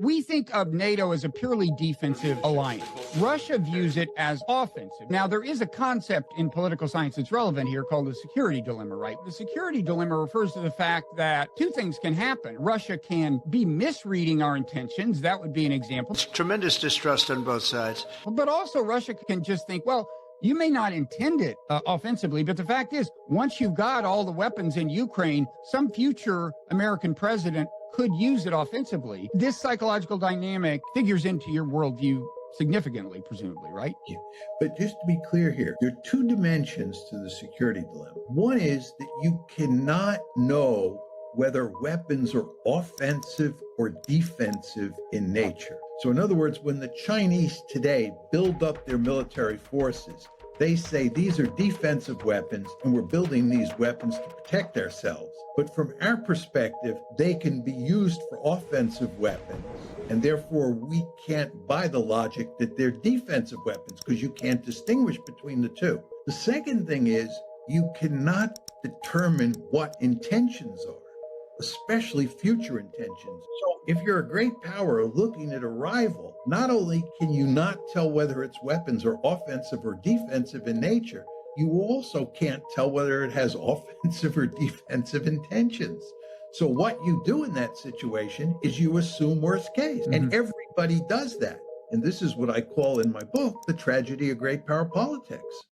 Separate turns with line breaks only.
We think of NATO as a purely defensive alliance. Russia views it as offensive. Now, there is a concept in political science that's relevant here called the security dilemma, right? The security dilemma refers to the fact that two things can happen. Russia can be misreading our intentions. That would be an example.
Tremendous distrust on both sides.
But also, Russia can just think, well, you may not intend it offensively, but the fact is, once you've got all the weapons in Ukraine, some future American president could use it offensively. This psychological dynamic figures into your worldview significantly, presumably, right?
Yeah. But just to be clear here, there are two dimensions to the security dilemma. One is that you cannot know whether weapons are offensive or defensive in nature. So in other words, when the Chinese today build up their military forces, they say these are defensive weapons and we're building these weapons to protect ourselves. But from our perspective, they can be used for offensive weapons. And therefore, we can't buy the logic that they're defensive weapons because you can't distinguish between the two. The second thing is you cannot determine what intentions are, especially future intentions. So if you're a great power looking at a rival, not only can you not tell whether its weapons are offensive or defensive in nature, you also can't tell whether it has offensive or defensive intentions. So what you do in that situation is you assume worst case, and everybody does that. And this is what I call in my book, the tragedy of great power politics.